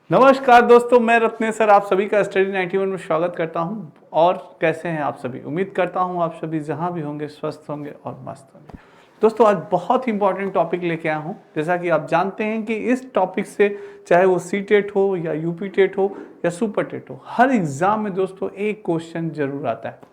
नमस्कार दोस्तों, मैं रत्नेश सर आप सभी का स्टडी 91 में स्वागत करता हूं। और कैसे हैं आप सभी? उम्मीद करता हूं आप सभी जहां भी होंगे स्वस्थ होंगे और मस्त होंगे। दोस्तों आज बहुत ही इंपॉर्टेंट टॉपिक लेके आया हूं। जैसा कि आप जानते हैं कि इस टॉपिक से चाहे वो सी टेट हो या यूपी टेट हो या सुपर टेट हो, हर एग्जाम में दोस्तों एक क्वेश्चन जरूर आता है।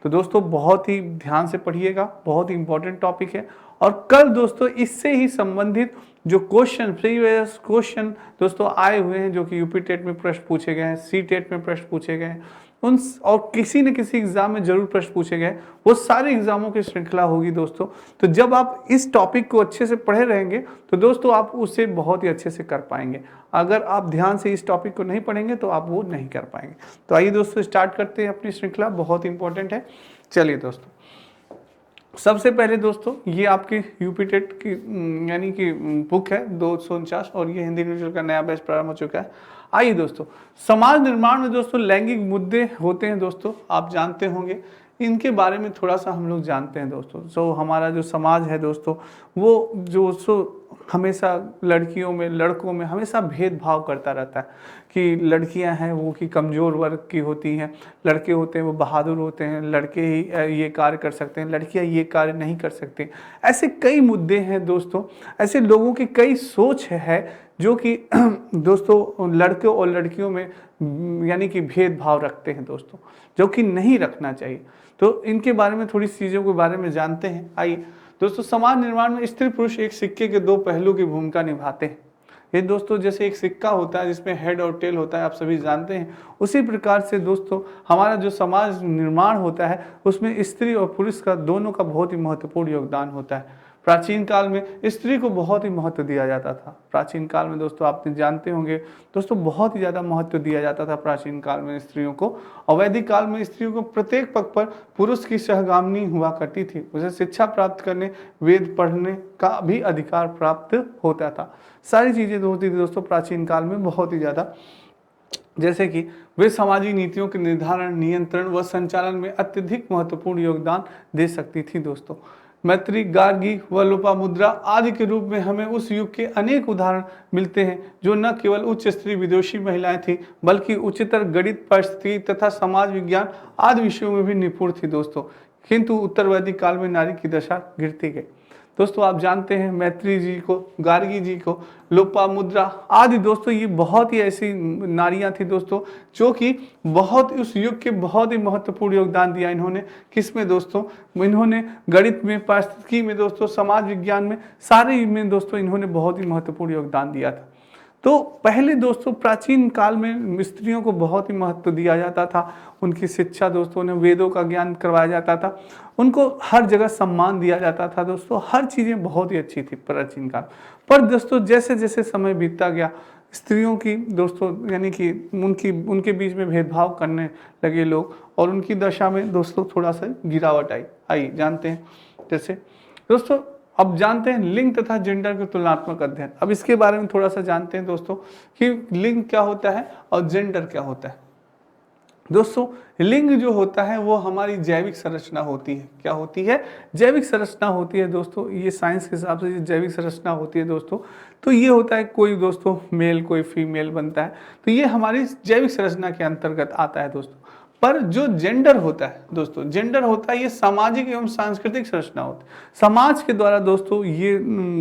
तो दोस्तों बहुत ही ध्यान से पढ़िएगा, बहुत ही इंपॉर्टेंट टॉपिक है। और कल दोस्तों इससे ही संबंधित जो क्वेश्चन प्रीवियस क्वेश्चन दोस्तों आए हुए हैं, जो कि यूपी टेट में प्रश्न पूछे गए हैं, सी टेट में प्रश्न पूछे गए हैं, उन और किसी न किसी एग्जाम में जरूर प्रश्न पूछे गए, वो सारे एग्जामों की श्रृंखला होगी दोस्तों। तो जब आप इस टॉपिक को अच्छे से पढ़े रहेंगे तो दोस्तों आप उसे बहुत ही अच्छे से कर पाएंगे। अगर आप ध्यान से इस टॉपिक को नहीं पढ़ेंगे तो आप वो नहीं कर पाएंगे। तो आइए दोस्तों स्टार्ट करते हैं अपनी श्रृंखला, बहुत इंपॉर्टेंट है। चलिए दोस्तों, सबसे पहले दोस्तों ये आपकी यूपी टेट की यानी कि बुक है 249 और ये हिंदी न्यूज़ का नया बैच प्रारंभ हो चुका है। आइए दोस्तों, समाज निर्माण में दोस्तों लैंगिक मुद्दे होते हैं दोस्तों, आप जानते होंगे। इनके बारे में थोड़ा सा हम लोग जानते हैं दोस्तों। हमारा जो समाज है दोस्तों, वो हमेशा लड़कियों में लड़कों में हमेशा भेदभाव करता रहता है कि लड़कियां हैं वो कि कमज़ोर वर्ग की होती हैं, लड़के होते हैं वो बहादुर होते हैं, लड़के ही ये कार्य कर सकते हैं, लड़कियां ये कार्य नहीं कर सकती। ऐसे कई मुद्दे हैं दोस्तों, ऐसे लोगों की कई सोच है जो कि दोस्तों लड़कों और लड़कियों में यानी कि भेदभाव रखते हैं दोस्तों, जो कि नहीं रखना चाहिए। तो इनके बारे में थोड़ी चीज़ों के बारे में जानते हैं। आइए दोस्तों, समाज निर्माण में स्त्री पुरुष एक सिक्के के दो पहलू की भूमिका निभाते हैं। ये दोस्तों जैसे एक सिक्का होता है जिसमें हेड और टेल होता है, आप सभी जानते हैं, उसी प्रकार से दोस्तों हमारा जो समाज निर्माण होता है उसमें स्त्री और पुरुष का दोनों का बहुत ही महत्वपूर्ण योगदान होता है। प्राचीन काल में स्त्री को बहुत ही महत्व दिया जाता था। प्राचीन काल में दोस्तों आप जानते होंगे दोस्तों, बहुत ही ज़्यादा महत्व दिया जाता था प्राचीन काल में स्त्रियों को। और वैदिक काल में स्त्रियों को प्रत्येक पग पर पुरुष की सहगामिनी हुआ करती थी। उसे शिक्षा प्राप्त करने, वेद पढ़ने का भी अधिकार प्राप्त होता था। सारी चीज़ें होती थी दोस्तों प्राचीन काल में बहुत ही ज़्यादा, जैसे कि वे सामाजिक नीतियों के निर्धारण, नियंत्रण व संचालन में अत्यधिक महत्वपूर्ण योगदान दे सकती थी दोस्तों। मैत्री, गार्गी व लोपामुद्रा आदि के रूप में हमें उस युग के अनेक उदाहरण मिलते हैं जो न केवल उच्च स्त्री विदुषी महिलाएं थीं, बल्कि उच्चतर गणित, परिस्थिति तथा समाज विज्ञान आदि विषयों में भी निपुण थी दोस्तों। किंतु उत्तर वैदिक काल में नारी की दशा गिरती गई दोस्तों। आप जानते हैं मैत्री जी को, गार्गी जी को, लोपामुद्रा आदि दोस्तों, ये बहुत ही ऐसी नारियां थी दोस्तों जो कि बहुत उस युग के बहुत ही महत्वपूर्ण योगदान दिया इन्होंने। किसमें दोस्तों? इन्होंने गणित में, पारिस्थितिकी में दोस्तों, समाज विज्ञान में, सारे में दोस्तों इन्होंने बहुत ही महत्वपूर्ण योगदान दिया था। तो पहले दोस्तों प्राचीन काल में स्त्रियों को बहुत ही महत्व दिया जाता था। उनकी शिक्षा दोस्तों, उन्हें वेदों का ज्ञान करवाया जाता था, उनको हर जगह सम्मान दिया जाता था दोस्तों। हर चीज़ें बहुत ही अच्छी थी प्राचीन काल। पर दोस्तों जैसे जैसे समय बीतता गया, स्त्रियों की दोस्तों यानी कि उनके बीच में भेदभाव करने लगे लोग, और उनकी दशा में दोस्तों थोड़ा सा गिरावट आई जानते हैं। जैसे दोस्तों अब जानते हैं लिंग तथा जेंडर के तुलनात्मक अध्ययन। अब इसके बारे में थोड़ा सा जानते हैं दोस्तों कि लिंग क्या होता है और जेंडर क्या होता है। दोस्तों लिंग जो होता है वो हमारी जैविक संरचना होती है। क्या होती है? जैविक संरचना होती है दोस्तों। ये साइंस के हिसाब से जैविक संरचना होती है दोस्तों। तो ये होता है कोई दोस्तों मेल कोई फीमेल बनता है, तो ये हमारी जैविक संरचना के अंतर्गत आता है दोस्तों। पर जो जेंडर होता है दोस्तों, जेंडर होता है ये सामाजिक एवं सांस्कृतिक संरचना होती है। समाज के द्वारा दोस्तों ये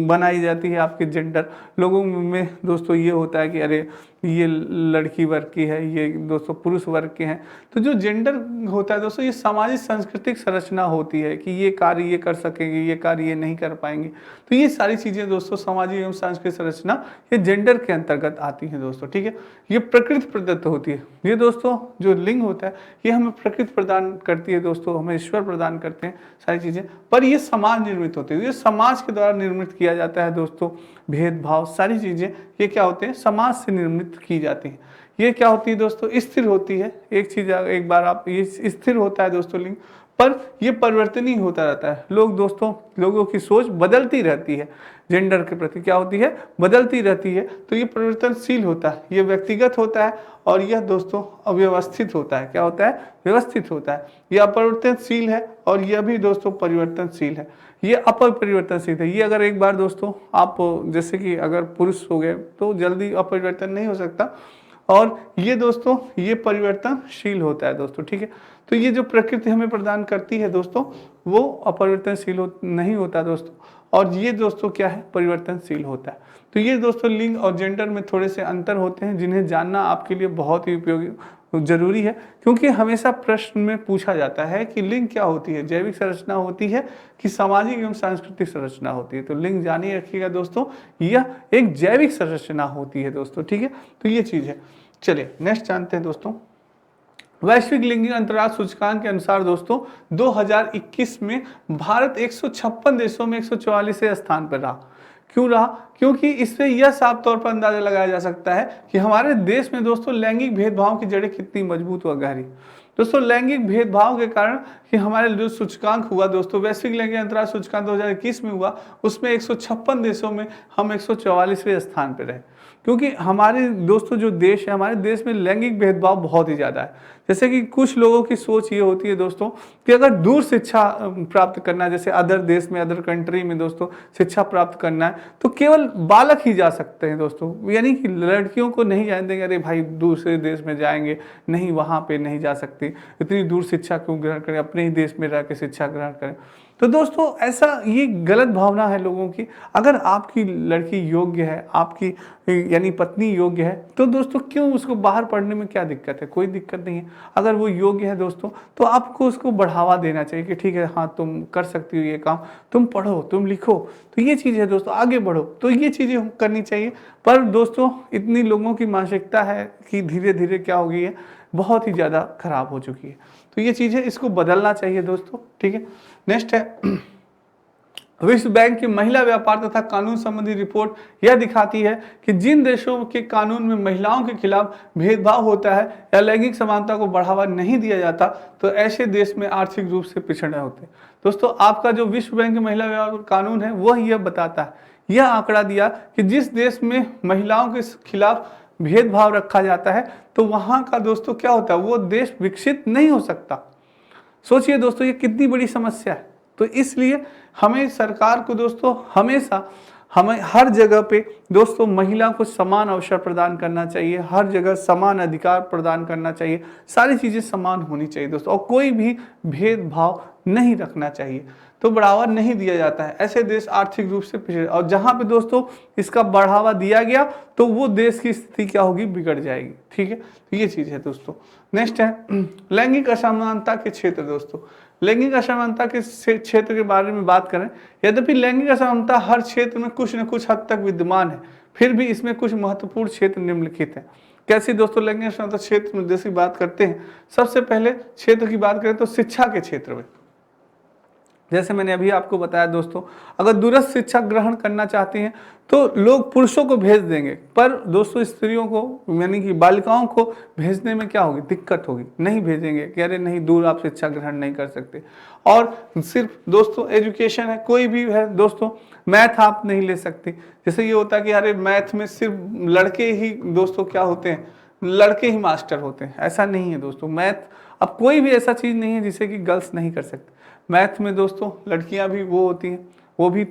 बनाई जाती है आपके जेंडर। लोगों में दोस्तों ये होता है कि अरे ये लड़की वर्ग की है, ये दोस्तों पुरुष वर्ग के हैं। तो जो जेंडर होता है दोस्तों, ये सामाजिक सांस्कृतिक संरचना होती है कि ये कार्य ये कर सकेंगे, ये कार्य ये नहीं कर पाएंगे। तो ये सारी चीज़ें दोस्तों सामाजिक एवं सांस्कृतिक संरचना ये जेंडर के अंतर्गत आती हैं दोस्तों। ठीक है, ये प्रकृति प्रदत्त होती है। ये दोस्तों जो लिंग होता है ये हमें प्रकृति प्रदान करती है दोस्तों, हमें ईश्वर प्रदान करते हैं सारी चीज़ें। पर ये समाज निर्मित होती है, ये समाज के द्वारा निर्मित किया जाता है दोस्तों। भेदभाव सारी चीज़ें ये क्या होते हैं? समाज से निर्मित की जाती है। ये क्या होती है दोस्तों? स्थिर होती है। एक चीज़ एक बार आप ये स्थिर होता है दोस्तों लिंग, पर ये परिवर्तनीय होता रहता है। लोगों की सोच बदलती रहती है। जेंडर के प्रति क्या होती है? बदलती रहती है। तो ये परिवर्तनशील होता है, ये व्यक्तिगत होता है, और यह दोस्तों अव्यवस्थित होता है। क्या होता है? व्यवस्थित होता है। यह अपरिवर्तनशील है और यह भी दोस्तों परिवर्तनशील है। ये अपरिवर्तनशील है। ये अगर एक बार दोस्तों आप जैसे कि अगर पुरुष हो गए तो जल्दी अपरिवर्तन नहीं हो सकता, और ये दोस्तों ये परिवर्तनशील होता है दोस्तों, ठीक है। तो ये जो प्रकृति हमें प्रदान करती है दोस्तों वो अपरिवर्तनशील नहीं होता दोस्तों, और ये दोस्तों क्या है, परिवर्तनशील होता है। तो ये दोस्तों लिंग और जेंडर में थोड़े से अंतर होते हैं जिन्हें जानना आपके लिए बहुत ही उपयोगी जरूरी है, क्योंकि हमेशा प्रश्न में पूछा जाता है कि लिंग क्या होती है, जैविक संरचना होती है कि सामाजिक एवं सांस्कृतिक संरचना होती है। तो लिंग जानिए रखिएगा दोस्तों, यह एक जैविक संरचना होती है दोस्तों, ठीक है। तो ये चीज है। चलिए नेक्स्ट जानते हैं दोस्तों। वैश्विक लिंग अंतराल सूचकांक के अनुसार दोस्तों 2021 में भारत 156 देशों में 144वें स्थान पर रहा। क्यों रहा? क्योंकि इससे यह साफ तौर पर अंदाजा लगाया जा सकता है कि हमारे देश में दोस्तों लैंगिक भेदभाव की जड़ें कितनी मजबूत व गहरी। दोस्तों लैंगिक भेदभाव के कारण कि हमारे जो सूचकांक हुआ दोस्तों, वैश्विक लैंगिक अंतराल सूचकांक 2021 में हुआ, उसमें 156 देशों में हम 144वें स्थान पर रहे। क्योंकि हमारे दोस्तों जो देश है, हमारे देश में लैंगिक भेदभाव बहुत ही ज़्यादा है। जैसे कि कुछ लोगों की सोच ये होती है दोस्तों कि अगर दूर शिक्षा प्राप्त करना है, जैसे अदर देश में, अदर कंट्री में दोस्तों शिक्षा प्राप्त करना है, तो केवल बालक ही जा सकते हैं दोस्तों, यानी कि लड़कियों को नहीं जाने देंगे। अरे भाई दूसरे देश में जाएंगे, नहीं वहाँ पे नहीं जा सकती, इतनी दूर शिक्षा क्यों ग्रहण करें, अपने ही देश में रह के शिक्षा ग्रहण करें। तो दोस्तों ऐसा ये गलत भावना है लोगों की। अगर आपकी लड़की योग्य है, आपकी यानी पत्नी योग्य है, तो दोस्तों क्यों उसको बाहर पढ़ने में क्या दिक्कत है? कोई दिक्कत नहीं है। अगर वो योग्य है दोस्तों तो आपको उसको बढ़ावा देना चाहिए कि ठीक है, हाँ तुम कर सकती हो ये काम, तुम पढ़ो, तुम लिखो। तो ये चीज़ है दोस्तों, आगे बढ़ो। तो ये चीज़ें करनी चाहिए। पर दोस्तों इतनी लोगों की मानसिकता है कि धीरे धीरे क्या हो गई है, बहुत ही ज़्यादा खराब हो चुकी है। तो ये चीज़ है, इसको बदलना चाहिए दोस्तों, ठीक है। नेक्स्ट है विश्व बैंक की महिला व्यापार तथा कानून संबंधी रिपोर्ट यह दिखाती है कि जिन देशों के कानून में महिलाओं के खिलाफ भेदभाव होता है या लैंगिक समानता को बढ़ावा नहीं दिया जाता, तो ऐसे देश में आर्थिक रूप से पिछड़े होते हैं। दोस्तों आपका जो विश्व बैंक की महिला व्यापार कानून है वह यह बताता है, यह आंकड़ा दिया कि जिस देश में महिलाओं के खिलाफ भेदभाव रखा जाता है तो वहां का दोस्तों क्या होता है, वो देश विकसित नहीं हो सकता। सोचिए दोस्तों ये कितनी बड़ी समस्या है। तो इसलिए हमें सरकार को दोस्तों हमेशा हमें हर जगह पे दोस्तों महिला को समान अवसर प्रदान करना चाहिए, हर जगह समान अधिकार प्रदान करना चाहिए, सारी चीज़ें समान होनी चाहिए दोस्तों, और कोई भी भेदभाव नहीं रखना चाहिए। तो बढ़ावा नहीं दिया जाता है, ऐसे देश आर्थिक रूप से पिछड़े, और जहाँ पे दोस्तों इसका बढ़ावा दिया गया तो वो देश की स्थिति क्या होगी, बिगड़ जाएगी, ठीक है। तो ये चीज़ है दोस्तों। नेक्स्ट है लैंगिक असमानता के क्षेत्र। दोस्तों लैंगिक असमानता के क्षेत्र के बारे में बात करें, यद्यपि लैंगिक असमानता हर क्षेत्र में कुछ न कुछ हद तक विद्यमान है, फिर भी इसमें कुछ महत्वपूर्ण क्षेत्र निम्नलिखित हैं। कैसे दोस्तों लैंगिक असमानता क्षेत्र में जैसी बात करते हैं, सबसे पहले क्षेत्र की बात करें तो शिक्षा के क्षेत्र में, जैसे मैंने अभी आपको बताया दोस्तों, अगर दूरस्थ शिक्षा ग्रहण करना चाहते हैं तो लोग पुरुषों को भेज देंगे, पर दोस्तों स्त्रियों को यानी कि बालिकाओं को भेजने में क्या होगी, दिक्कत होगी, नहीं भेजेंगे कि अरे नहीं दूर आप शिक्षा ग्रहण नहीं कर सकते। और सिर्फ दोस्तों एजुकेशन है, कोई भी है दोस्तों, मैथ आप नहीं ले सकते। जैसे ये होता है कि अरे मैथ में सिर्फ लड़के ही दोस्तों क्या होते हैं, लड़के ही मास्टर होते हैं, ऐसा नहीं है दोस्तों। मैथ अब कोई भी ऐसा चीज़ नहीं है जिसे कि गर्ल्स नहीं कर सकते। मैथ में दोस्तों लड़कियां भी वो होती हैं, वो भी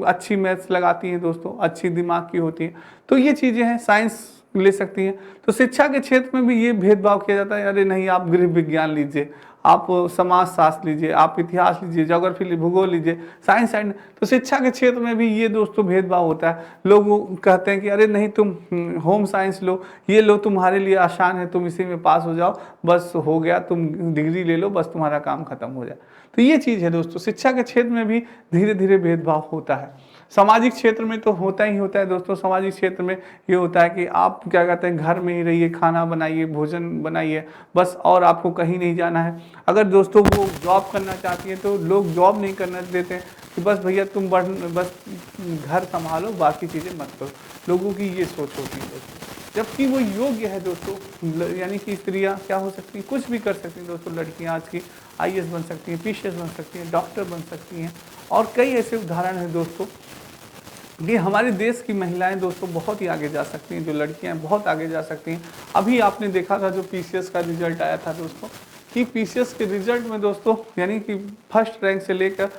अच्छी मैथ्स लगाती हैं दोस्तों, अच्छी दिमाग की होती है। तो ये चीज़ें हैं, साइंस ले सकती हैं। तो शिक्षा के क्षेत्र में भी ये भेदभाव किया जाता है, अरे नहीं आप गृह विज्ञान लीजिए, आप समाज शास्त्र लीजिए, आप इतिहास लीजिए, ज्योग्राफी भूगोल लीजिए, साइंस साइड। तो शिक्षा के क्षेत्र में भी ये दोस्तों भेदभाव होता है। लोग कहते हैं कि अरे नहीं तुम होम साइंस लो, ये लो तुम्हारे लिए आसान है, तुम इसी में पास हो जाओ, बस हो गया, तुम डिग्री ले लो, बस तुम्हारा काम खत्म हो जाए। तो ये चीज़ है दोस्तों, शिक्षा के क्षेत्र में भी धीरे धीरे भेदभाव होता है। सामाजिक क्षेत्र में तो होता ही होता है दोस्तों। सामाजिक क्षेत्र में ये होता है कि आप क्या कहते हैं, घर में ही रहिए, खाना बनाइए, भोजन बनाइए, बस, और आपको कहीं नहीं जाना है। अगर दोस्तों वो जॉब करना चाहती है तो लोग जॉब नहीं करना देते कि बस भैया तुम बस घर संभालो, बाकी चीज़ें मत करो। लोगों की ये सोच होती है दोस्तों, जबकि वो योग्य है दोस्तों, यानी कि स्त्रियाँ क्या हो सकती हैं, कुछ भी कर सकती हैं दोस्तों। लड़कियाँ आज की IAS बन सकती हैं, PCS बन सकती हैं, डॉक्टर बन सकती हैं, और कई ऐसे उदाहरण हैं दोस्तों कि हमारे देश की महिलाएं दोस्तों बहुत ही आगे जा सकती हैं, जो लड़कियां बहुत आगे जा सकती हैं। अभी आपने देखा था जो PCS का रिजल्ट आया था दोस्तों, कि पीसीएस के रिजल्ट में दोस्तों यानी कि फर्स्ट रैंक से लेकर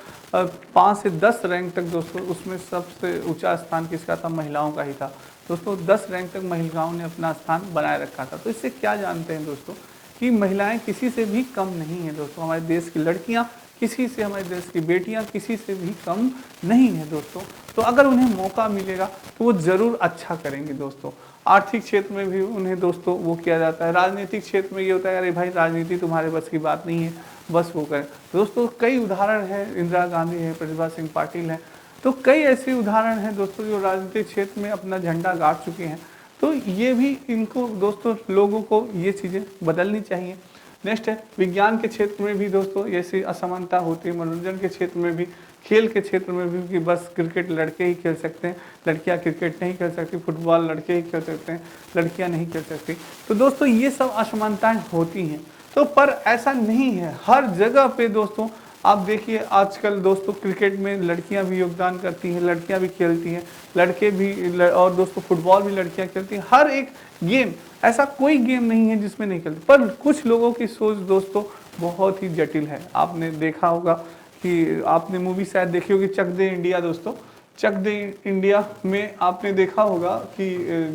5 से 10 रैंक तक दोस्तों उसमें सबसे ऊंचा स्थान किसका था? महिलाओं का ही था दोस्तों। 10 रैंक तक महिलाओं ने अपना स्थान बनाए रखा था। तो इससे क्या जानते हैं दोस्तों कि महिलाएं किसी से भी कम नहीं है दोस्तों। हमारे देश की लड़कियां किसी से, हमारे देश की बेटियां किसी से भी कम नहीं है दोस्तों। तो अगर उन्हें मौका मिलेगा तो वो ज़रूर अच्छा करेंगे दोस्तों। आर्थिक क्षेत्र में भी उन्हें दोस्तों वो किया जाता है। राजनीतिक क्षेत्र में ये होता है अरे भाई राजनीति तुम्हारे बस की बात नहीं है, बस वो करें। दोस्तों कई उदाहरण हैं, इंदिरा गांधी है, प्रतिभा सिंह पाटिल है, तो कई ऐसे उदाहरण हैं दोस्तों जो राजनीतिक क्षेत्र में अपना झंडा गाड़ चुके हैं। तो ये भी इनको दोस्तों लोगों को ये चीज़ें बदलनी चाहिए। नेक्स्ट है विज्ञान के क्षेत्र में भी दोस्तों ऐसी असमानता होती है। मनोरंजन के क्षेत्र में भी, खेल के क्षेत्र में भी कि बस क्रिकेट लड़के ही खेल सकते हैं, लड़कियां क्रिकेट नहीं खेल सकती, फुटबॉल लड़के ही खेल सकते हैं, लड़कियां नहीं खेल सकती। तो दोस्तों ये सब असमानताएं होती हैं। तो पर ऐसा नहीं है, हर जगह पे दोस्तों आप देखिए आजकल दोस्तों क्रिकेट में लड़कियां भी योगदान करती हैं, लड़कियां भी खेलती हैं, लड़के भी, और दोस्तों फुटबॉल भी लड़कियां खेलती हैं। हर एक गेम, ऐसा कोई गेम नहीं है जिसमें नहीं खेलते। पर कुछ लोगों की सोच दोस्तों बहुत ही जटिल है। आपने देखा होगा कि आपने मूवी शायद देखी होगी चक दे इंडिया दोस्तों। चक दे इंडिया में आपने देखा होगा कि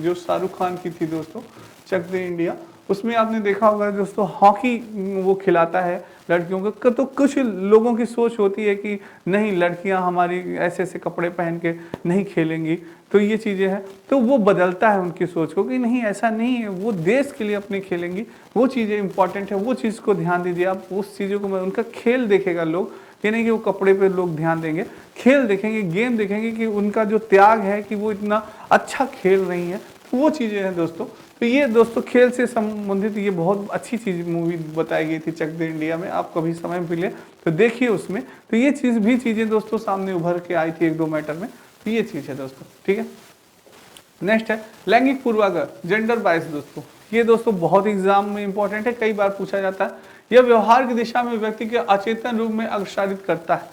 जो शाहरुख खान की थी दोस्तों चक दे इंडिया, उसमें आपने देखा होगा दोस्तों हॉकी वो खिलाता है लड़कियों को। तो कुछ लोगों की सोच होती है कि नहीं लड़कियां हमारी ऐसे ऐसे कपड़े पहन के नहीं खेलेंगी, तो ये चीज़ें हैं। तो वो बदलता है उनकी सोच को कि नहीं ऐसा नहीं है, वो देश के लिए अपने खेलेंगी, वो चीज़ें इंपॉर्टेंट है, वो चीज़ को ध्यान दीजिए आप। उस चीज़ों को उनका खेल देखेगा लोग, ये नहीं कि वो कपड़े पे लोग ध्यान देंगे, खेल देखेंगे, गेम देखेंगे कि उनका जो त्याग है कि वो इतना अच्छा खेल रही है। तो वो चीज़ें हैं दोस्तों। तो ये दोस्तों खेल से संबंधित ये बहुत अच्छी चीज़ मूवी बताई गई थी चक दे इंडिया में। आप कभी समय मिले तो देखिए उसमें। तो ये चीज़ भी चीज़ें दोस्तों सामने उभर के आई थी 1-2 मैटर में। तो ये चीज़ है दोस्तों, ठीक है। नेक्स्ट है लैंगिक पूर्वाग्रह, जेंडर बायस दोस्तों। ये दोस्तों बहुत एग्जाम में इंपॉर्टेंट है, कई बार पूछा जाता है। यह व्यवहार की दिशा में व्यक्ति के अचेतन रूप में अग्रसरित करता है।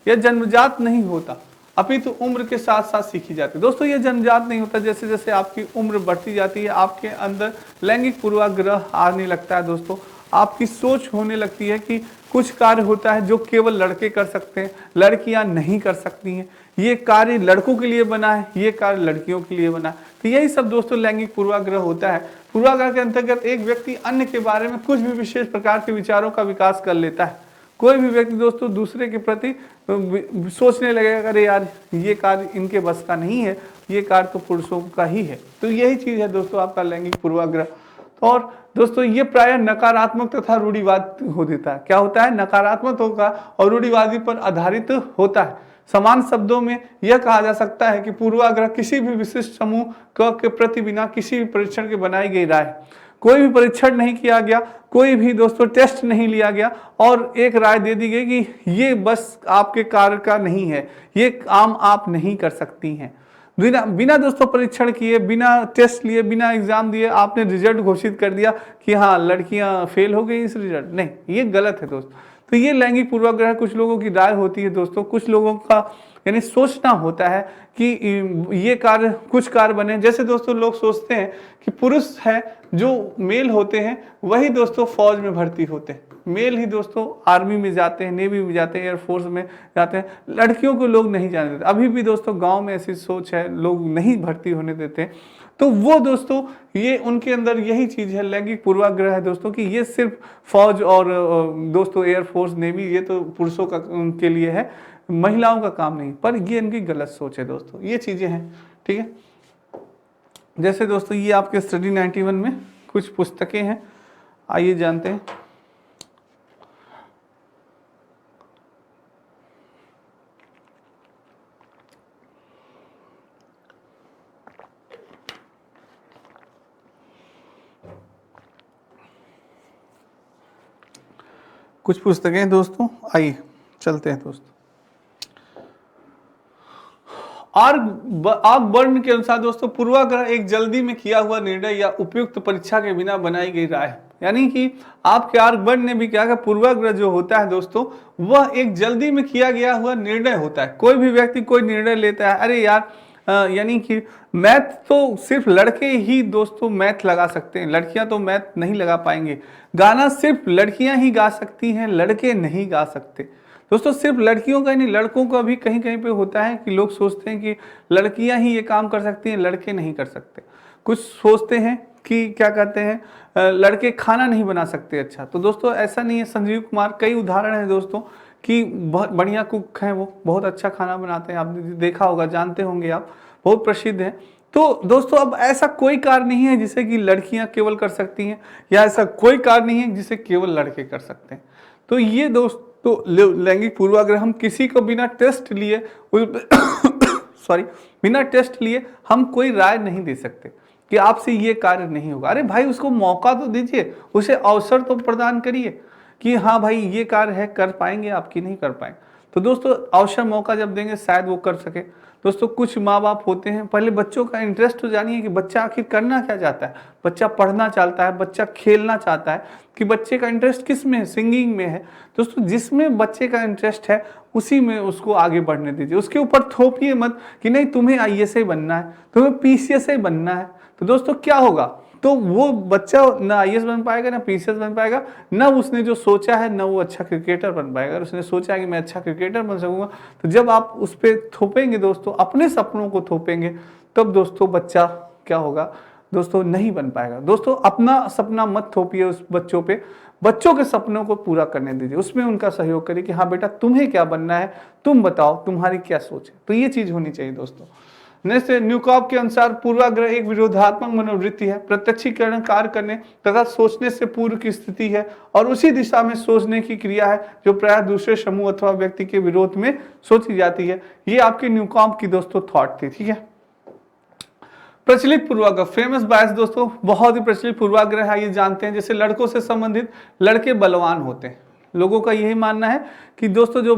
यह जन्मजात नहीं होता, अपितु उम्र के साथ साथ सीखी जाती है। दोस्तों ये जन्मजात नहीं होता, जैसे जैसे आपकी उम्र बढ़ती जाती है आपके अंदर लैंगिक पूर्वाग्रह आने लगता है दोस्तों। आपकी सोच होने लगती है कि कुछ कार्य होता है जो केवल लड़के कर सकते हैं, लड़कियां नहीं कर सकती हैं। ये कार्य लड़कों के लिए बना है, ये कार्य लड़कियों के लिए बना है। तो यही सब दोस्तों लैंगिक पूर्वाग्रह होता है। पूर्वाग्रह के अंतर्गत एक व्यक्ति अन्य के बारे में कुछ भी विशेष प्रकार के विचारों का विकास कर लेता है। कोई भी व्यक्ति दोस्तों दूसरे के प्रति सोचने लगेगा अरे यार ये कार्य इनके बस का नहीं है, ये कार्य तो पुरुषों का ही है। तो यही चीज़ है दोस्तों आपका लैंगिक पूर्वाग्रह। और दोस्तों ये प्रायः नकारात्मक तथा रूढ़िवाद हो देता है। क्या होता है? नकारात्मक होगा और रूढ़िवादी पर आधारित होता है। समान शब्दों में यह कहा जा सकता है कि पूर्वाग्रह किसी भी विशिष्ट समूह के प्रति बिना किसी भी परीक्षण के बनाई गई राय। कोई भी परीक्षण नहीं किया गया, कोई भी दोस्तों टेस्ट नहीं लिया गया और एक राय दे दी गई कि ये बस आपके कार्य का नहीं है, ये काम आप नहीं कर सकती हैं। बिना दोस्तों परीक्षण किए, बिना टेस्ट लिए, बिना एग्जाम दिए आपने रिजल्ट घोषित कर दिया कि हाँ लड़कियां फेल हो गई इस रिजल्ट। नहीं, ये गलत है दोस्त। तो ये लैंगिक पूर्वाग्रह कुछ लोगों की राय होती है दोस्तों। कुछ लोगों का यानी सोचना होता है कि ये कार्य, कुछ कार्य बने। जैसे दोस्तों लोग सोचते हैं कि पुरुष है जो मेल होते हैं वही दोस्तों फौज में भर्ती होते हैं, मेल ही दोस्तों आर्मी में जाते हैं, नेवी में जाते हैं, एयरफोर्स में जाते हैं, लड़कियों को लोग नहीं जाने देते। अभी भी दोस्तों गांव में ऐसी सोच है, लोग नहीं भर्ती होने देते हैं। तो वो दोस्तों ये उनके अंदर यही चीज़ है, लैंगिक पूर्वाग्रह है दोस्तों कि ये सिर्फ फौज और दोस्तों एयरफोर्स, नेवी ये तो पुरुषों का के लिए है, महिलाओं का काम नहीं। पर ये इनकी गलत सोच है दोस्तों, ये चीज़ें हैं, ठीक है। जैसे दोस्तों ये आपके स्टडी 91 में कुछ पुस्तकें हैं, आइए जानते हैं। कुछ पुस्तकें दोस्तों, आइए चलते हैं दोस्तों। आर्गबर्न के अनुसार दोस्तों पूर्वाग्रह एक जल्दी में किया हुआ निर्णय या उपयुक्त परीक्षा के बिना बनाई गई राय। यानी कि आपके आर्गबर्न ने भी क्या कहा, पूर्वाग्रह जो होता है दोस्तों वह एक जल्दी में किया गया हुआ निर्णय होता है। कोई भी व्यक्ति कोई निर्णय लेता है, अरे यार यानी कि मैथ तो सिर्फ लड़के ही दोस्तों मैथ लगा सकते हैं, लड़कियां तो मैथ नहीं लगा पाएंगे। गाना सिर्फ लड़कियां ही गा सकती हैं, लड़के नहीं गा सकते दोस्तों। सिर्फ लड़कियों का ही नहीं, लड़कों का भी कहीं कहीं पे होता है कि लोग सोचते हैं कि लड़कियां ही ये काम कर सकती हैं, लड़के नहीं कर सकते। कुछ सोचते हैं कि क्या कहते हैं लड़के खाना नहीं बना सकते अच्छा, तो दोस्तों ऐसा नहीं है। संजीव कुमार कई उदाहरण है दोस्तों कि बहुत बढ़िया कुक हैं, वो बहुत अच्छा खाना बनाते हैं, आपने देखा होगा, जानते होंगे आप, बहुत प्रसिद्ध हैं। तो दोस्तों अब ऐसा कोई कार्य नहीं है जिसे कि लड़कियां केवल कर सकती हैं, या ऐसा कोई कार्य नहीं है जिसे केवल लड़के कर सकते हैं। तो ये दोस्तों लैंगिक पूर्वाग्रह हम किसी को बिना टेस्ट लिए सॉरी बिना टेस्ट लिए हम कोई राय नहीं दे सकते कि आपसे ये कार्य नहीं होगा। अरे भाई उसको मौका तो दीजिए, उसे अवसर तो प्रदान करिए कि हाँ भाई ये कार्य है, कर पाएंगे आपकी नहीं कर पाएंगे। तो दोस्तों अवसर मौका जब देंगे शायद वो कर सके। दोस्तों कुछ माँ बाप होते हैं, पहले बच्चों का इंटरेस्ट तो जानिए कि बच्चा आखिर करना क्या चाहता है। बच्चा पढ़ना चाहता है, बच्चा खेलना चाहता है, कि बच्चे का इंटरेस्ट किस में है, सिंगिंग में है। दोस्तों जिसमें बच्चे का इंटरेस्ट है उसी में उसको आगे बढ़ने दीजिए। उसके ऊपर थोपिए मत कि नहीं तुम्हें आईएएस ही बनना है, तुम्हें पीसीएस ही बनना है। तो दोस्तों क्या होगा, तो वो बच्चा ना आईएएस बन पाएगा, ना पीसीएस बन पाएगा, ना उसने जो सोचा है ना वो अच्छा क्रिकेटर बन पाएगा। अगर उसने सोचा है कि मैं अच्छा क्रिकेटर बन सकूंगा, तो जब आप उस पर थोपेंगे दोस्तों, अपने सपनों को थोपेंगे, तब दोस्तों बच्चा क्या होगा दोस्तों, नहीं बन पाएगा। दोस्तों अपना सपना मत थोपिए उस बच्चों पे, बच्चों के सपनों को पूरा करने दीजिए, उसमें उनका सहयोग करिए कि हाँ बेटा तुम्हें क्या बनना है, तुम बताओ तुम्हारी क्या सोच है। तो ये चीज होनी चाहिए दोस्तों। नेक्स्ट न्यूकॉप के अनुसार पूर्वाग्रह एक विरोधात्मक मनोवृत्ति है, प्रत्यक्षीकरण कार्य करने तथा सोचने से पूर्व की स्थिति है और उसी दिशा में सोचने की क्रिया है जो प्रायः दूसरे समूह अथवा व्यक्ति के विरोध में सोची जाती है। ये आपके न्यूकॉप की दोस्तों थॉट थी, ठीक है। प्रचलित पूर्वाग्रह, फेमस बायस दोस्तों, बहुत ही प्रचलित पूर्वाग्रह है, ये जानते हैं। जैसे लड़कों से संबंधित, लड़के बलवान होते हैं, लोगों का यही मानना है कि दोस्तों जो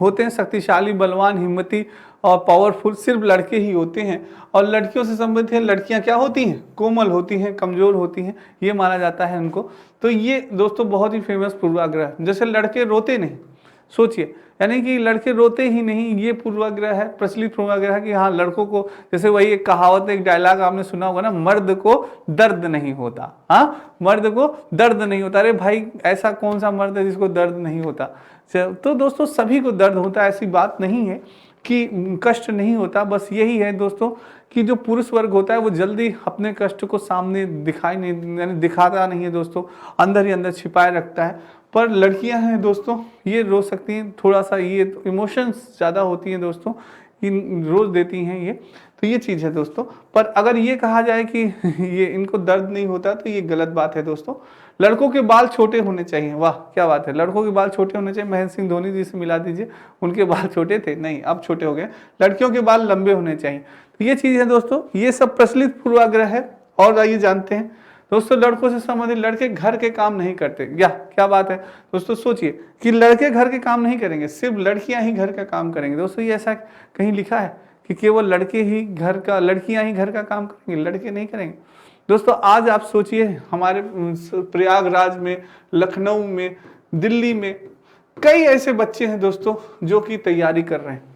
होते हैं शक्तिशाली, बलवान, हिम्मती और पावरफुल सिर्फ लड़के ही होते हैं, और लड़कियों से संबंधित है लड़कियां क्या होती हैं, कोमल होती हैं, कमजोर होती हैं, ये माना जाता है उनको। तो ये दोस्तों बहुत ही फेमस पूर्वाग्रह। जैसे लड़के रोते नहीं, सोचिए, यानी कि लड़के रोते ही नहीं, ये पूर्वाग्रह है, प्रचलित पूर्वाग्रह है कि हाँ लड़कों को, जैसे वही एक कहावत, एक डायलॉग आपने सुना होगा ना, मर्द को दर्द नहीं होता। हाँ, मर्द को दर्द नहीं होता। अरे भाई ऐसा कौन सा मर्द है जिसको दर्द नहीं होता। तो दोस्तों सभी को दर्द होता है, ऐसी बात नहीं है कि कष्ट नहीं होता। बस यही है दोस्तों कि जो पुरुष वर्ग होता है वो जल्दी अपने कष्ट को सामने दिखाई नहीं, यानी दिखाता नहीं है दोस्तों, अंदर ही अंदर छिपाए रखता है। पर लड़कियां हैं दोस्तों, ये रो सकती हैं, थोड़ा सा ये तो इमोशंस ज़्यादा होती हैं दोस्तों, ये रोज देती हैं ये, तो ये चीज़ है दोस्तों। पर अगर ये कहा जाए कि ये इनको दर्द नहीं होता तो ये गलत बात है दोस्तों। लड़कों के बाल छोटे होने चाहिए, वाह क्या बात है, लड़कों के बाल छोटे होने चाहिए। महेंद्र सिंह धोनी जी से मिला दीजिए, उनके बाल छोटे थे, नहीं अब छोटे हो गए। लड़कियों के बाल लंबे होने चाहिए, तो ये चीज़ है दोस्तों। ये सब प्रचलित पूर्वाग्रह है। और आइए जानते हैं दोस्तों, लड़कों से संबंधित, लड़के घर के काम नहीं करते, क्या बात है दोस्तों। सोचिए कि लड़के घर के काम नहीं करेंगे, सिर्फ लड़कियां ही घर का काम करेंगे। दोस्तों ये ऐसा कहीं लिखा है कि केवल लड़के ही घर का, लड़कियां ही घर का काम करेंगे, लड़के नहीं करेंगे। दोस्तों आज आप सोचिए, हमारे प्रयागराज में, लखनऊ में, दिल्ली में कई ऐसे बच्चे हैं दोस्तों जो कि तैयारी कर रहे हैं,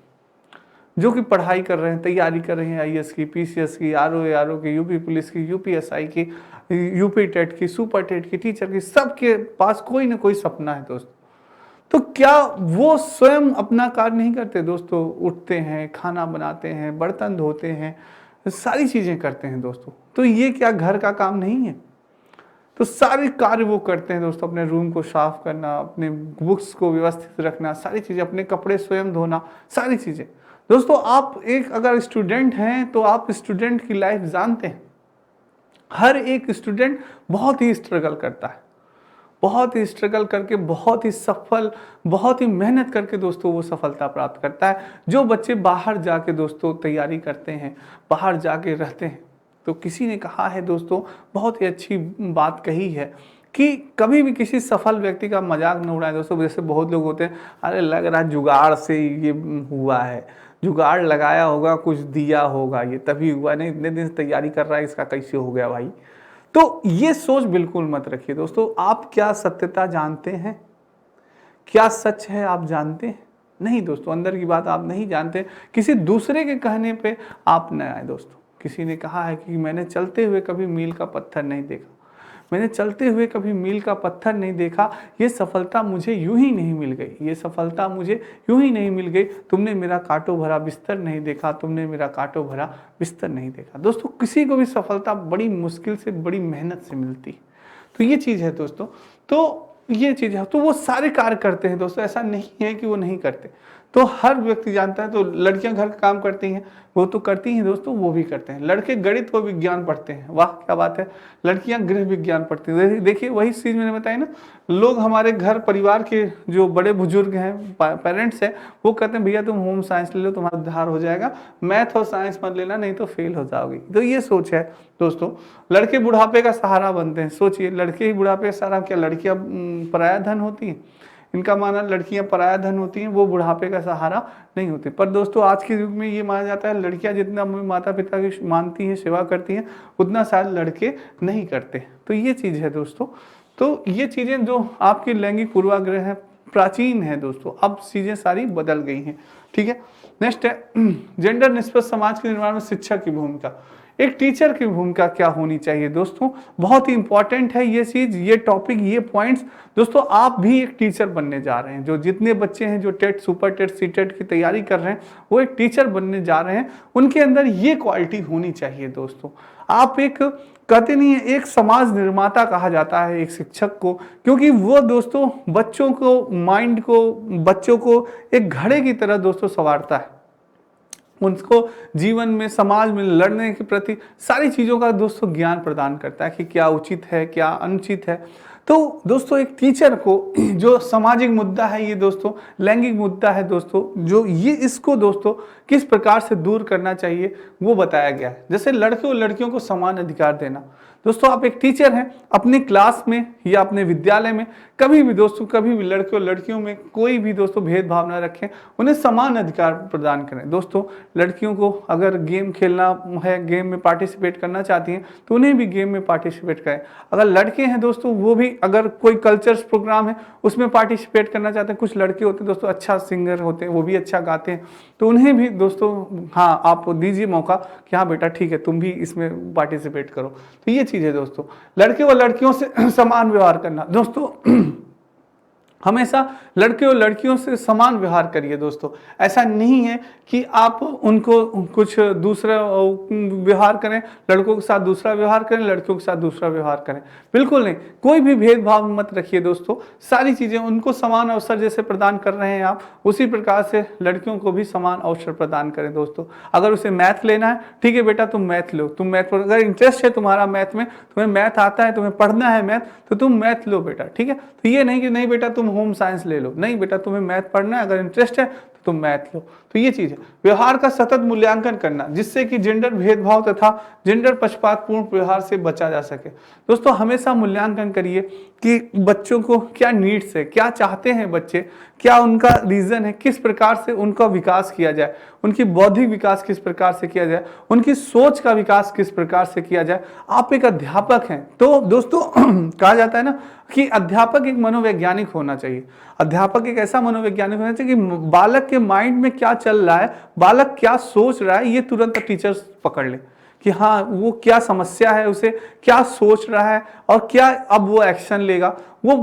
जो कि पढ़ाई कर रहे हैं, तैयारी कर रहे हैं आईएएस की, पीसीएस की, आरओ की, यूपी पुलिस की, यूपीएसआई की, यूपी टेट की, सुपर टेट की, टीचर की, सबके पास कोई ना कोई सपना है दोस्तों। तो क्या वो स्वयं अपना कार्य नहीं करते दोस्तों? उठते हैं, खाना बनाते हैं, बर्तन धोते हैं, सारी चीजें करते हैं दोस्तों। तो ये क्या घर का काम नहीं है? तो सारे कार्य वो करते हैं दोस्तों, अपने रूम को साफ करना, अपने बुक्स को व्यवस्थित रखना, सारी चीजें, अपने कपड़े स्वयं धोना, सारी चीजें। दोस्तों आप एक अगर स्टूडेंट हैं तो आप स्टूडेंट की लाइफ जानते हैं। हर एक स्टूडेंट बहुत ही स्ट्रगल करता है, बहुत ही स्ट्रगल करके, बहुत ही सफल, बहुत ही मेहनत करके दोस्तों वो सफलता प्राप्त करता है। जो बच्चे बाहर जाके दोस्तों तैयारी करते हैं, बाहर जाके रहते हैं, तो किसी ने कहा है दोस्तों, बहुत ही अच्छी बात कही है कि कभी भी किसी सफल व्यक्ति का मजाक न उड़ाएं दोस्तों। जैसे बहुत लोग होते हैं, अरे लग रहा है जुगाड़ से ये हुआ है, जुगाड़ लगाया होगा, कुछ दिया होगा, ये तभी हुआ, नहीं इतने दिन से तैयारी कर रहा है, इसका कैसे हो गया भाई। तो ये सोच बिल्कुल मत रखिए दोस्तों। आप क्या सत्यता जानते हैं? क्या सच है आप जानते हैं? नहीं दोस्तों, अंदर की बात आप नहीं जानते, किसी दूसरे के कहने पे आप न आए दोस्तों। किसी ने कहा है कि मैंने चलते हुए कभी मील का पत्थर नहीं देखा, मैंने चलते हुए कभी मील का पत्थर नहीं देखा, ये सफलता मुझे यूं ही नहीं मिल गई, ये सफलता मुझे यूं ही नहीं मिल गई, तुमने मेरा कांटों भरा बिस्तर नहीं देखा, तुमने मेरा कांटों भरा बिस्तर नहीं देखा। दोस्तों किसी को भी सफलता बड़ी मुश्किल से, बड़ी मेहनत से मिलती है, तो ये चीज़ है दोस्तों। तो ये चीज़ है, तो वो सारे कार्य करते हैं दोस्तों, ऐसा नहीं है कि वो नहीं करते। तो हर व्यक्ति जानता है, तो लड़कियां घर का काम करती हैं, वो तो करती हैं दोस्तों, वो भी करते हैं। लड़के गणित व विज्ञान पढ़ते हैं, वाह क्या बात है। लड़कियां गृह विज्ञान पढ़ती हैं। देखिए वही चीज़ मैंने बताई ना, लोग हमारे घर परिवार के जो बड़े बुजुर्ग हैं, पेरेंट्स हैं, वो कहते हैं भैया तुम होम साइंस ले लो, तुम्हारा उद्धार हो जाएगा, मैथ और साइंस मत लेना नहीं तो फेल हो जाओगी। तो ये सोच है दोस्तों। लड़के बुढ़ापे का सहारा बनते हैं, सोचिए लड़के ही बुढ़ापे का सहारा, क्या लड़कियां पराया धन होती हैं? इनका माना लड़कियां पराया धन होती हैं, वो बुढ़ापे का सहारा नहीं होती। पर दोस्तों आज के युग में ये माना जाता है लड़कियां जितना माता पिता की मानती हैं, सेवा करती हैं, उतना शायद लड़के नहीं करते। तो ये चीज़ है दोस्तों। तो ये चीज़ें जो आपकी लैंगिक पूर्वाग्रह है, प्राचीन है दोस्तों, अब चीज़ें सारी बदल गई हैं। ठीक है, नेक्स्ट है जेंडर निष्पक्ष समाज के निर्माण में शिक्षा की भूमिका। एक टीचर की भूमिका क्या होनी चाहिए दोस्तों, बहुत ही इंपॉर्टेंट है ये चीज, ये टॉपिक, ये पॉइंट्स। दोस्तों आप भी एक टीचर बनने जा रहे हैं, जो जितने बच्चे हैं जो TET, super TET, C TET की तैयारी कर रहे हैं, वो एक टीचर बनने जा रहे हैं, उनके अंदर ये क्वालिटी होनी चाहिए दोस्तों। आप एक कहते नहीं है, एक समाज निर्माता कहा जाता है एक शिक्षक को, क्योंकि वो दोस्तों बच्चों को, माइंड को, बच्चों को एक घड़े की तरह दोस्तों संवारता है, उनको जीवन में, समाज में लड़ने के प्रति सारी चीज़ों का दोस्तों ज्ञान प्रदान करता है कि क्या उचित है, क्या अनुचित है। तो दोस्तों एक टीचर को जो सामाजिक मुद्दा है ये दोस्तों, लैंगिक मुद्दा है दोस्तों, जो ये इसको दोस्तों किस प्रकार से दूर करना चाहिए वो बताया गया है। जैसे लड़के और लड़कियों को समान अधिकार देना। दोस्तों आप एक टीचर हैं, अपनी क्लास में या अपने विद्यालय में कभी भी दोस्तों, कभी भी लड़के और लड़कियों में कोई भी दोस्तों भेदभाव ना रखें, उन्हें समान अधिकार प्रदान करें। दोस्तों लड़कियों को अगर गेम खेलना है, गेम में पार्टिसिपेट करना चाहती हैं, तो उन्हें भी गेम में पार्टिसिपेट करें। अगर लड़के हैं दोस्तों, वो भी अगर कोई कल्चर्स प्रोग्राम है उसमें पार्टिसिपेट करना चाहते हैं, कुछ लड़के होते हैं दोस्तों अच्छा सिंगर होते हैं, वो भी अच्छा गाते हैं, तो उन्हें भी दोस्तों हाँ आप दीजिए मौका कि हाँ बेटा ठीक है तुम भी इसमें पार्टिसिपेट करो। तो ये चीज़ है दोस्तों, लड़के व लड़कियों से समान व्यवहार करना। दोस्तों हमेशा लड़के और लड़कियों से समान व्यवहार करिए दोस्तों। ऐसा नहीं है कि आप उनको कुछ दूसरा व्यवहार करें, लड़कों के साथ दूसरा व्यवहार करें, लड़कियों के साथ दूसरा व्यवहार करें, बिल्कुल नहीं। कोई भी भेदभाव मत रखिए दोस्तों, सारी चीज़ें उनको समान अवसर जैसे प्रदान कर रहे हैं आप, उसी प्रकार से लड़कियों को भी समान अवसर प्रदान करें दोस्तों। अगर उसे मैथ लेना है, ठीक है बेटा तुम मैथ लो, तुम मैथ, अगर इंटरेस्ट है तुम्हारा मैथ में, तुम्हें मैथ आता है, तुम्हें पढ़ना है मैथ, तो तुम मैथ लो बेटा, ठीक है। तो ये नहीं कि नहीं बेटा तुम होम साइंस ले लो, नहीं बेटा तुम्हें मैथ पढ़ना है, अगर इंटरेस्ट है तो तुम मैथ लो। तो ये चीज है, व्यवहार का सतत मूल्यांकन करना, जिससे कि जेंडर भेदभाव तथा जेंडर पक्षपातपूर्ण व्यवहार से बचा जा सके। दोस्तों हमेशा मूल्यांकन करिए कि बच्चों को क्या नीड्स है, क्या चाहते हैं बच्चे, क्या उनका रीजन है, किस प्रकार से उनका विकास किया जाए, उनकी बौद्धिक विकास किस प्रकार से किया जाए, उनकी सोच का विकास किस प्रकार से किया जाए। आप एक अध्यापक हैं, तो दोस्तों कहा जाता है ना कि अध्यापक एक मनोवैज्ञानिक होना चाहिए। अध्यापक एक ऐसा मनोवैज्ञानिक होना चाहिए कि बालक के माइंड में क्या चल रहा है, बालक क्या सोच रहा है, ये तुरंत टीचर्स पकड़ ले कि हाँ वो क्या समस्या है, उसे क्या सोच रहा है और क्या अब वो एक्शन लेगा, वो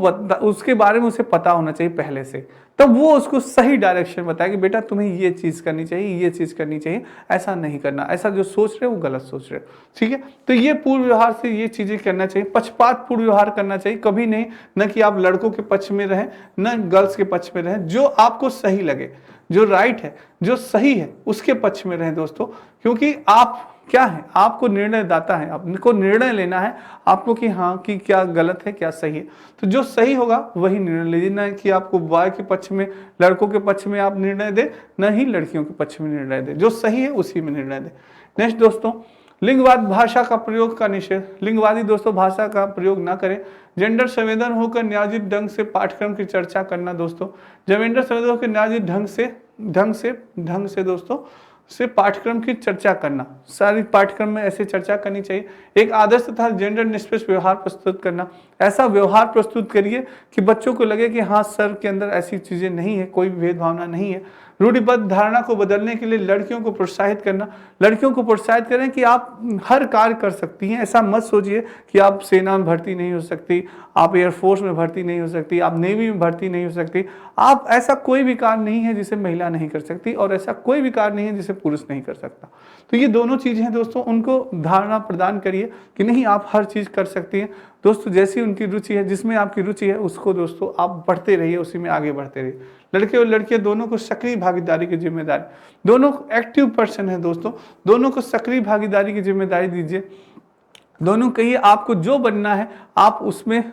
उसके बारे में उसे पता होना चाहिए पहले से। तब वो उसको सही डायरेक्शन बताए कि बेटा तुम्हें ये चीज़ करनी चाहिए, ये चीज़ करनी चाहिए, ऐसा नहीं करना, ऐसा जो सोच रहे हो वो गलत सोच रहे हो, ठीक है। तो ये पूर्व व्यवहार से ये चीज़ें करना चाहिए, पक्षपात पूर्व व्यवहार करना चाहिए, कभी नहीं, न कि आप लड़कों के पक्ष में रहें न गर्ल्स के पक्ष में रहें, जो आपको सही लगे, जो राइट है, जो सही है, उसके पक्ष में रहें दोस्तों। क्योंकि आप क्या है, आपको निर्णय दाता है, आपको निर्णय लेना है आपको कि हाँ कि क्या गलत है क्या सही है। तो जो सही होगा वही निर्णय लीजिए, न कि आपको बॉय के पक्ष में, लड़कों के पक्ष में आप निर्णय दे, न ही लड़कियों के पक्ष में निर्णय दे, जो सही है उसी में निर्णय दे। नेक्स्ट दोस्तों, लिंगवाद भाषा का प्रयोग का निषेध। लिंगवादी दोस्तों भाषा का प्रयोग ना करें। जेंडर संवेदन होकर न्यायोचित ढंग से पाठ्यक्रम की चर्चा करना दोस्तों, जेंडर संवेदन होकर न्यायोचित ढंग से दोस्तों से पाठ्यक्रम की चर्चा करना, सारी पाठ्यक्रम में ऐसे चर्चा करनी चाहिए। एक आदर्श तथा जेंडर निष्पक्ष व्यवहार प्रस्तुत करना, ऐसा व्यवहार प्रस्तुत करिए कि बच्चों को लगे कि हाँ सर के अंदर ऐसी चीज़ें नहीं है, कोई भेदभावना नहीं है। रूढ़िबद्ध धारणा को बदलने के लिए लड़कियों को प्रोत्साहित करना, लड़कियों को प्रोत्साहित करें कि आप हर कार्य कर सकती हैं। ऐसा मत सोचिए कि आप सेना में भर्ती नहीं हो सकती, आप एयरफोर्स में भर्ती नहीं हो सकती, आप नेवी में भर्ती नहीं हो सकती। आप ऐसा कोई भी कार्य नहीं है जिसे महिला नहीं कर सकती, और ऐसा कोई भी कार्य नहीं है जिसे पुरुष नहीं कर सकता। तो ये दोनों चीज़ें हैं दोस्तों, उनको धारणा प्रदान करिए कि नहीं आप हर चीज़ कर सकती हैं। दोस्तों जैसी उनकी रुचि है, जिसमें आपकी रुचि है, उसको दोस्तों आप बढ़ते रहिए, उसी में आगे बढ़ते रहिए। लड़के और लड़कियां दोनों को सक्रिय भागीदारी की जिम्मेदारी, दोनों एक्टिव पर्सन है दोस्तों, दोनों को सक्रिय भागीदारी की जिम्मेदारी दीजिए। दोनों कहिए आपको जो बनना है आप उसमें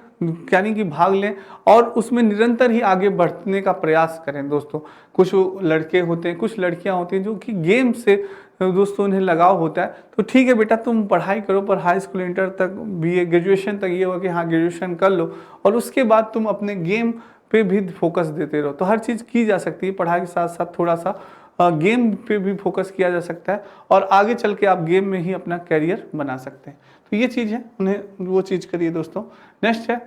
यानी कि भाग लें और उसमें निरंतर ही आगे बढ़ने का प्रयास करें दोस्तों। कुछ लड़के होते हैं, कुछ लड़कियां होती हैं जो कि गेम से दोस्तों उन्हें लगाव होता है, तो ठीक है बेटा तुम पढ़ाई करो, पर हाई स्कूल इंटर तक बीए ग्रेजुएशन तक ये होगा कि हाँ ग्रेजुएशन कर लो, और उसके बाद तुम अपने गेम पे भी फोकस देते रहो। तो हर चीज़ की जा सकती है, पढ़ाई के साथ साथ थोड़ा सा गेम पे भी फोकस किया जा सकता है, और आगे चल के आप गेम में ही अपना कैरियर बना सकते हैं। तो ये चीज़ है, उन्हें वो चीज़ करिए दोस्तों। नेक्स्ट है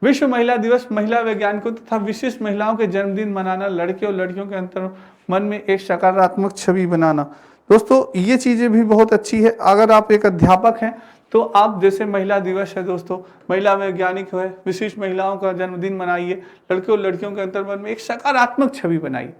विश्व महिला दिवस, महिला वैज्ञानिकों तथा विशिष्ट महिलाओं के जन्मदिन मनाना, लड़के और लड़कियों के अंतर मन में एक सकारात्मक छवि बनाना। दोस्तों ये चीज़ें भी बहुत अच्छी है। अगर आप एक अध्यापक हैं तो आप जैसे महिला दिवस है दोस्तों, महिला वैज्ञानिक है, विशिष्ट महिलाओं का जन्मदिन मनाइए, लड़के और लड़कियों के अंतर मन में एक सकारात्मक छवि बनाइए।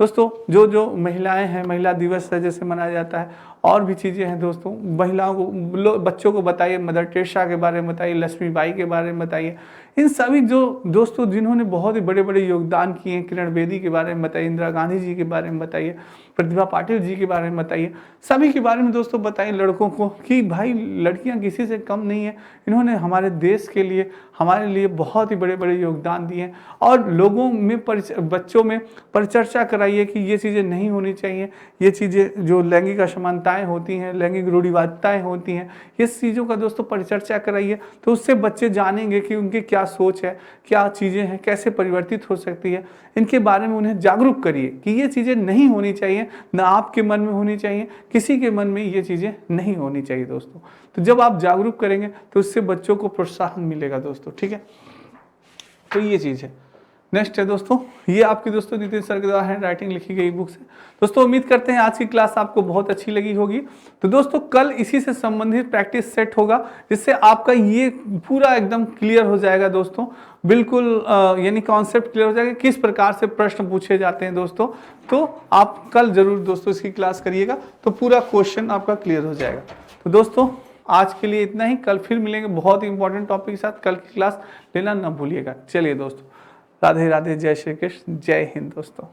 दोस्तों जो जो महिलाएं हैं, महिला दिवस है जैसे मनाया जाता है, और भी चीज़ें हैं दोस्तों। महिलाओं को, बच्चों को बताइए, मदर टेरेसा के बारे में बताइए, लक्ष्मीबाई के बारे में बताइए, इन सभी जो दोस्तों जिन्होंने बहुत ही बड़े बड़े योगदान किए हैं, किरण बेदी के बारे में बताइए, इंदिरा गांधी जी के बारे में बताइए, प्रतिभा पाटिल जी के बारे में बताइए, सभी के बारे में दोस्तों बताइए लड़कों को कि भाई लड़कियां किसी से कम नहीं है, इन्होंने हमारे देश के लिए, हमारे लिए बहुत ही बड़े बड़े योगदान दिए हैं। और लोगों में बच्चों में परिचर्चा कराइए कि ये चीज़ें नहीं होनी चाहिए, ये चीज़ें जो लैंगिक असमानताएँ होती हैं, लैंगिक रूढ़िवादिताएँ होती हैं, इस चीज़ों का दोस्तों परिचर्चा कराइए। तो उससे बच्चे जानेंगे कि उनकी क्या सोच है, क्या चीज़ें हैं, कैसे परिवर्तित हो सकती है। इनके बारे में उन्हें जागरूक करिए कि ये चीज़ें नहीं होनी चाहिए, ना आपके मन में होनी चाहिए, किसी के मन में ये चीज़ें नहीं होनी चाहिए दोस्तों। तो जब आप जागरूक करेंगे तो उससे बच्चों को प्रोत्साहन मिलेगा दोस्तों, ठीक है। तो ये चीज़ है। नेक्स्ट है दोस्तों, ये आपकी दोस्तों नितिन सर के द्वारा हैंड राइटिंग लिखी गई बुक्स है दोस्तों। उम्मीद करते हैं आज की क्लास आपको बहुत अच्छी लगी होगी। तो दोस्तों कल इसी से संबंधित प्रैक्टिस सेट होगा, जिससे आपका ये पूरा एकदम क्लियर हो जाएगा दोस्तों, बिल्कुल यानी कॉन्सेप्ट क्लियर हो जाएगा किस प्रकार से प्रश्न पूछे जाते हैं दोस्तों। तो आप कल जरूर दोस्तों इसकी क्लास करिएगा, तो पूरा क्वेश्चन आपका क्लियर हो जाएगा। तो दोस्तों आज के लिए इतना ही, कल फिर मिलेंगे बहुत ही इंपॉर्टेंट टॉपिक के साथ। कल की क्लास लेना ना भूलिएगा। चलिए दोस्तों, राधे राधे, जय श्री कृष्ण, जय हिंद दोस्तों।